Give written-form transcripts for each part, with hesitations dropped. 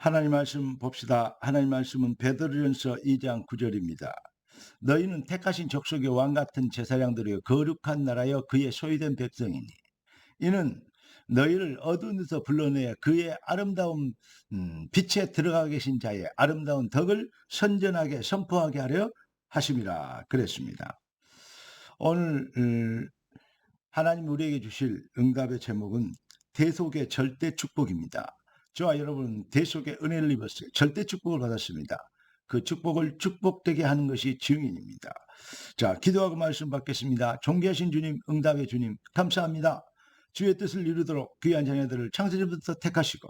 하나님 말씀 봅시다. 하나님 말씀은 베드로전서 2장 9절입니다. 너희는 택하신 족속의 왕 같은 제사장들이여 거룩한 나라여 그의 소유된 백성이니 이는 너희를 어두운데서 불러내어 그의 아름다운 빛에 들어가 계신 자의 아름다운 덕을 선전하게 선포하게 하려 하심이라 그랬습니다. 오늘 하나님 우리에게 주실 응답의 제목은 대속의 절대 축복입니다. 저와 여러분 대속의 은혜를 입었어요. 절대 축복을 받았습니다. 그 축복을 축복되게 하는 것이 증인입니다. 자, 기도하고 말씀 받겠습니다. 존귀하신 주님, 응답의 주님, 감사합니다. 주의 뜻을 이루도록 귀한 자녀들을 창세전부터 택하시고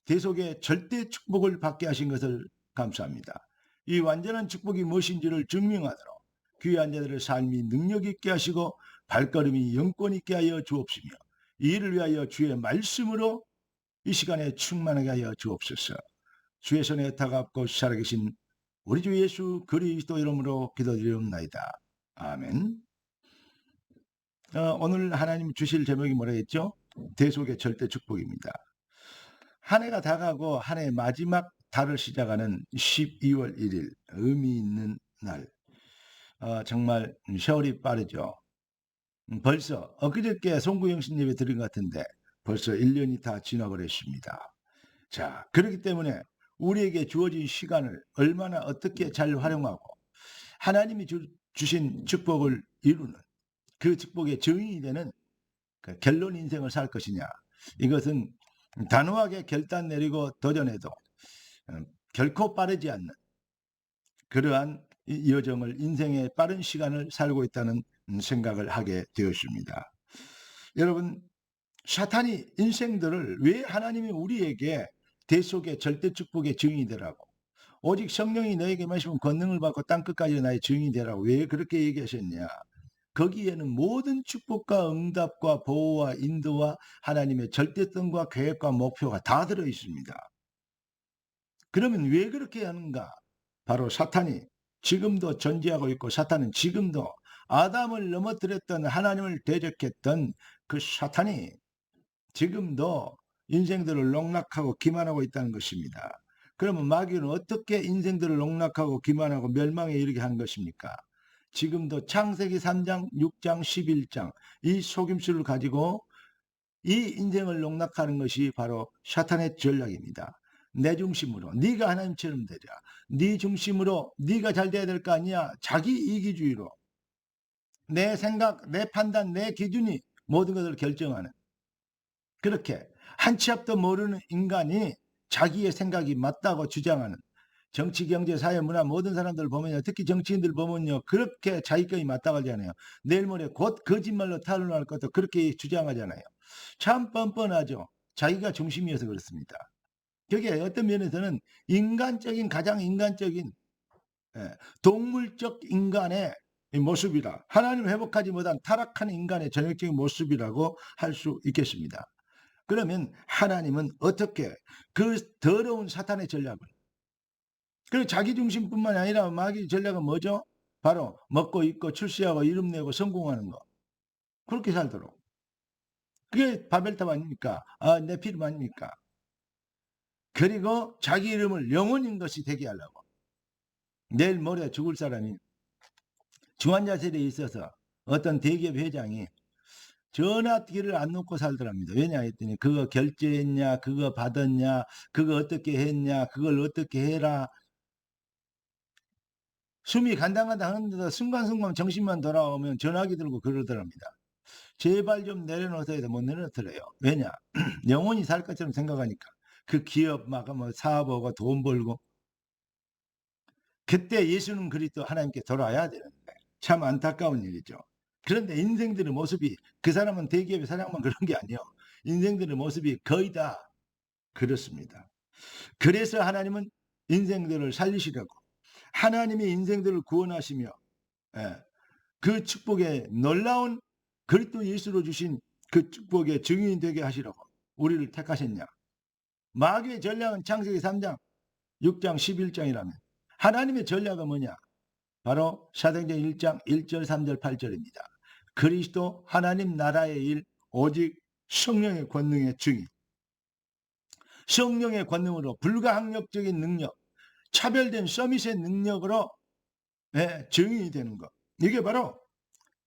대속의 절대 축복을 받게 하신 것을 감사합니다. 이 완전한 축복이 무엇인지를 증명하도록 귀한 자들의 삶이 능력 있게 하시고 발걸음이 영권 있게 하여 주옵시며 이 일을 위하여 주의 말씀으로 이 시간에 충만하게 하여 주옵소서. 주의 손에 다갑고 살아계신 우리 주 예수 그리스도 이름으로 기도드리옵나이다. 아멘. 오늘 하나님 주실 제목이 뭐라 했죠? 대속의 절대 축복입니다. 한 해가 다가고 한 해의 마지막 달을 시작하는 12월 1일 의미 있는 날. 정말 세월이 빠르죠. 벌써 엊그저께 송구영신 예배 드린 것 같은데 벌써 1년이 다 지나버렸습니다. 자, 그렇기 때문에 우리에게 주어진 시간을 얼마나 어떻게 잘 활용하고 하나님이 주신 축복을 이루는 그 축복의 증인이 되는 그 결론 인생을 살 것이냐. 이것은 단호하게 결단 내리고 도전해도 결코 빠르지 않는 그러한 여정을 인생의 빠른 시간을 살고 있다는 생각을 하게 되었습니다. 여러분, 사탄이 인생들을 왜 하나님이 우리에게 대속의 절대 축복의 증인이 되라고 오직 성령이 너에게 마시면 권능을 받고 땅끝까지 나의 증인이 되라고 왜 그렇게 얘기하셨냐. 거기에는 모든 축복과 응답과 보호와 인도와 하나님의 절대성과 계획과 목표가 다 들어 있습니다. 그러면 왜 그렇게 하는가? 바로 사탄이 지금도 존재하고 있고 사탄은 지금도 아담을 넘어뜨렸던 하나님을 대적했던 그 사탄이 지금도 인생들을 농락하고 기만하고 있다는 것입니다. 그러면 마귀는 어떻게 인생들을 농락하고 기만하고 멸망에 이르게 한 것입니까? 지금도 창세기 3장, 6장, 11장 이 속임수를 가지고 이 인생을 농락하는 것이 바로 사탄의 전략입니다. 내 중심으로 네가 하나님처럼 되자. 네 중심으로 네가 잘 돼야 될 거 아니야. 자기 이기주의로 내 생각, 내 판단, 내 기준이 모든 것을 결정하는 그렇게 한 치 앞도 모르는 인간이 자기의 생각이 맞다고 주장하는 정치, 경제, 사회, 문화 모든 사람들 보면요. 특히 정치인들 보면요. 그렇게 자기감이 맞다고 하잖아요. 내일 모레 곧 거짓말로 탄로날 것도 그렇게 주장하잖아요. 참 뻔뻔하죠. 자기가 중심이어서 그렇습니다. 그게 어떤 면에서는 인간적인 가장 인간적인 동물적 인간의 모습이라 하나님을 회복하지 못한 타락한 인간의 전형적인 모습이라고 할 수 있겠습니다. 그러면 하나님은 어떻게 그 더러운 사탄의 전략을 그리고 자기 중심뿐만 아니라 마귀 전략은 뭐죠? 바로 먹고 입고 출세하고 이름 내고 성공하는 거. 그렇게 살도록. 그게 바벨탑 아닙니까? 내 필름 아닙니까? 그리고 자기 이름을 영혼인 것이 되게 하려고. 내일 모레 죽을 사람이 중환자실에 있어서 어떤 대기업 회장이 전화기를 안 놓고 살더랍니다. 왜냐 했더니 그거 결제했냐, 그거 받았냐, 그거 어떻게 했냐, 그걸 어떻게 해라. 숨이 간당간당 하는데도 순간순간 정신만 돌아오면 전화기 들고 그러더랍니다. 제발 좀 내려놓으세요. 못 내려놓더래요. 왜냐? 영원히 살 것처럼 생각하니까. 그 기업 막 뭐 사업하고 돈 벌고. 그때 예수는 그리스도 하나님께 돌아와야 되는데 참 안타까운 일이죠. 그런데 인생들의 모습이 그 사람은 대기업의 사장만 그런 게 아니에요. 인생들의 모습이 거의 다 그렇습니다. 그래서 하나님은 인생들을 살리시려고 하나님이 인생들을 구원하시며 그 축복의 놀라운 그리스도 예수로 주신 그 축복의 증인이 되게 하시라고 우리를 택하셨냐. 마귀의 전략은 창세기 3장 6장 11장이라면 하나님의 전략은 뭐냐. 바로 사도행전 1장 1절 3절 8절입니다. 그리스도 하나님 나라의 일 오직 성령의 권능의 증인. 성령의 권능으로, 불가항력적인 능력, 차별된 서밋의 능력으로 증인이 되는 것. 이게 바로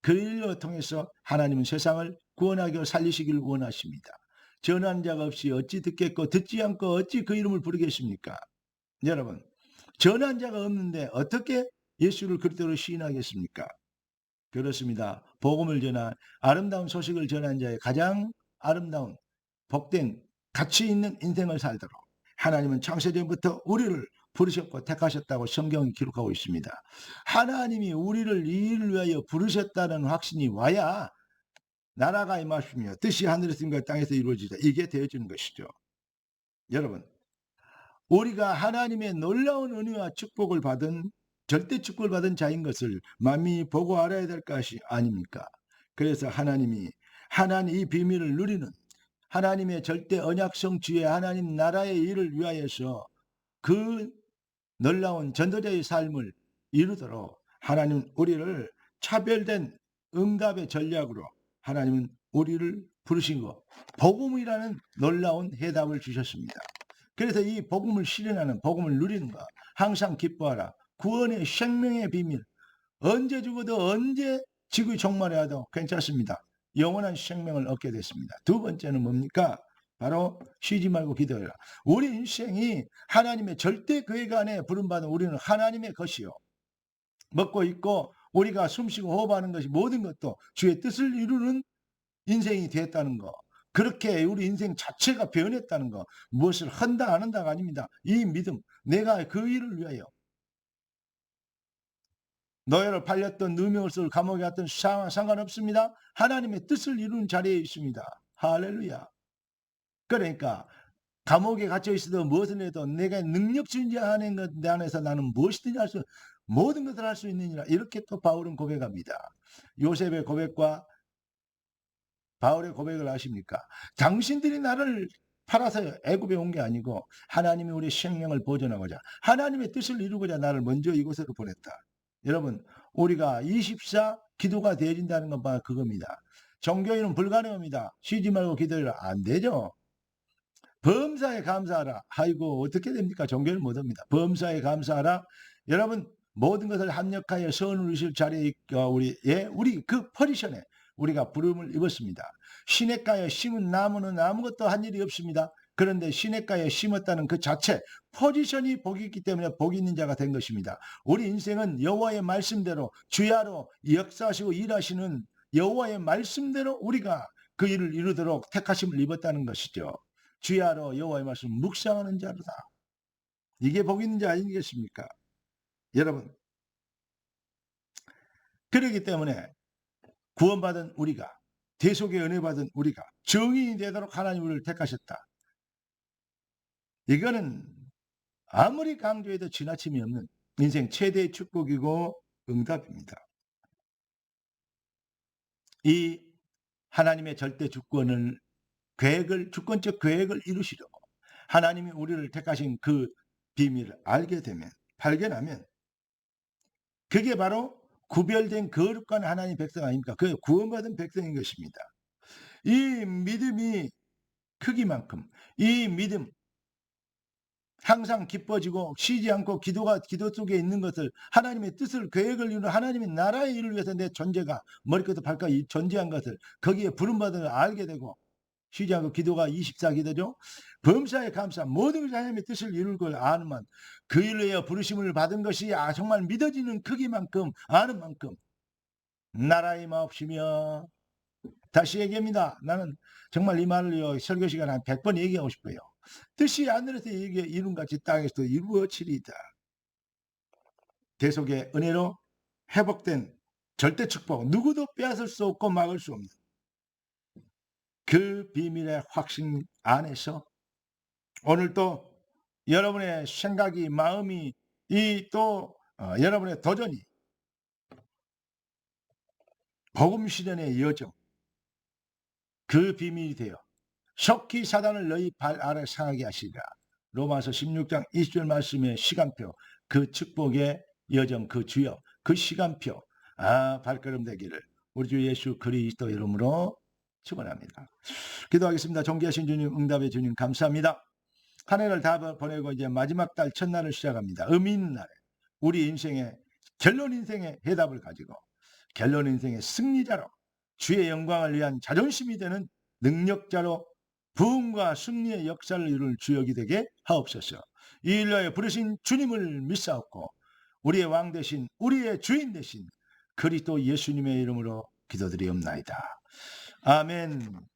그 일을 통해서 하나님은 세상을 구원하고 살리시길 원하십니다. 전한 자가 없이 어찌 듣겠고 듣지 않고 어찌 그 이름을 부르겠습니까? 여러분, 전한 자가 없는데 어떻게 예수를 그리스도로 시인하겠습니까? 그렇습니다. 복음을 전한, 아름다운 소식을 전한 자의 가장 아름다운 복된 가치 있는 인생을 살도록 하나님은 창세전부터 우리를 부르셨고 택하셨다고 성경이 기록하고 있습니다. 하나님이 우리를 이 일을 위하여 부르셨다는 확신이 와야 나라가 임하시며 뜻이 하늘에서 임과 땅에서 이루어지자, 이게 되어지는 것이죠. 여러분, 우리가 하나님의 놀라운 은혜와 축복을 받은, 절대 축복을 받은 자인 것을 만민이 보고 알아야 될 것이 아닙니까? 그래서 하나님이 이 비밀을 누리는 하나님의 절대 언약 성취의 하나님 나라의 일을 위하여서 그 놀라운 전도자의 삶을 이루도록 하나님은 우리를 차별된 응답의 전략으로 하나님은 우리를 부르신 것, 복음이라는 놀라운 해답을 주셨습니다. 그래서 이 복음을 실현하는, 복음을 누리는 것, 항상 기뻐하라. 구원의 생명의 비밀, 언제 죽어도 언제 지구 종말에 와도 괜찮습니다. 영원한 생명을 얻게 됐습니다. 두 번째는 뭡니까? 바로 쉬지 말고 기도해라. 우리 인생이 하나님의 절대 계획 안에 부름받은 우리는 하나님의 것이요. 먹고 있고 우리가 숨쉬고 호흡하는 것이 모든 것도 주의 뜻을 이루는 인생이 됐다는 거. 그렇게 우리 인생 자체가 변했다는 거. 무엇을 한다 안 한다가 아닙니다. 이 믿음, 내가 그 일을 위하여 노예로 팔렸던 누명을 쓰고 감옥에 갔던 상관없습니다. 하나님의 뜻을 이루는 자리에 있습니다. 할렐루야. 그러니까 감옥에 갇혀 있어도 무엇을 해도 내가 능력 존재하는 것 안에서 나는 무엇이든지 할 수, 모든 것을 할 수 있느니라. 이렇게 또 바울은 고백합니다. 요셉의 고백과 바울의 고백을 아십니까? 당신들이 나를 팔아서 애굽에 온 게 아니고 하나님이 우리 생명을 보존하고자, 하나님의 뜻을 이루고자 나를 먼저 이곳으로 보냈다. 여러분, 우리가 24 기도가 되어진다는 건 바로 그겁니다. 종교인은 불가능합니다. 쉬지 말고 기도해라. 안 되죠. 범사에 감사하라. 아이고, 어떻게 됩니까? 종교는 못합니다. 범사에 감사하라. 여러분, 모든 것을 합력하여 선을 이실 자리에 우리 그 포지션에 우리가 부름을 입었습니다. 시냇가에 심은 나무는 아무것도 한 일이 없습니다. 그런데 시냇가에 심었다는 그 자체 포지션이 복이 있기 때문에 복이 있는 자가 된 것입니다. 우리 인생은 여호와의 말씀대로 주야로 역사하시고 일하시는 여호와의 말씀대로 우리가 그 일을 이루도록 택하심을 입었다는 것이죠. 주야로 여호와의 말씀 묵상하는 자로다. 이게 복 있는 자 아니겠습니까? 여러분, 그렇기 때문에 구원받은 우리가, 대속의 은혜 받은 우리가 정의인이 되도록 하나님 우리를 택하셨다. 이거는 아무리 강조해도 지나침이 없는 인생 최대의 축복이고 응답입니다. 이 하나님의 절대 주권을 주권적 계획을 이루시려고 하나님이 우리를 택하신 그 비밀을 알게 되면, 발견하면, 그게 바로 구별된 거룩한 하나님 백성 아닙니까? 그 구원받은 백성인 것입니다. 이 믿음이 크기만큼, 이 믿음, 항상 기뻐지고 쉬지 않고 기도 속에 있는 것을, 하나님의 뜻을, 계획을 이루는 하나님의 나라의 일을 위해서 내 존재가 머리끝부터 발까지 존재한 것을, 거기에 부름받은 걸 알게 되고, 쉬지 않고 기도가 24기도죠. 범사에 감사, 모든 것이 하나님의 뜻을 이룰 걸 아는만, 그 일을 위해 부르심을 받은 것이 정말 믿어지는 크기만큼, 아는 만큼 나라의 마옵시며, 다시 얘기합니다. 나는 정말 이 말을 설교 시간 한 100번 얘기하고 싶어요. 뜻이 하늘에서 이룬 같이 땅에서도 이루어지리이다. 대속의 은혜로 회복된 절대 축복, 누구도 빼앗을 수 없고 막을 수 없는 그 비밀의 확신 안에서 오늘 또 여러분의 생각이, 마음이, 여러분의 도전이 복음 실현의 여정, 그 비밀이 되어 속히 사단을 너희 발 아래 상하게 하시리라. 로마서 16장 20절 말씀의 시간표, 그 축복의 여정, 그 주역, 그 시간표, 발걸음 되기를 우리 주 예수 그리스도 이름으로 축원합니다. 기도하겠습니다. 존귀하신 주님, 응답의 주님 감사합니다. 한 해를 다 보내고 이제 마지막 달 첫날을 시작합니다. 의미 있는 날에 우리 인생의 결론 인생의 해답을 가지고 결론 인생의 승리자로 주의 영광을 위한 자존심이 되는 능력자로 부흥과 승리의 역사를 이룰 주역이 되게 하옵소서. 이 일로에 부르신 주님을 믿사옵고 우리의 왕 대신 우리의 주인 대신 그리스도 예수님의 이름으로 기도드리옵나이다. 아멘.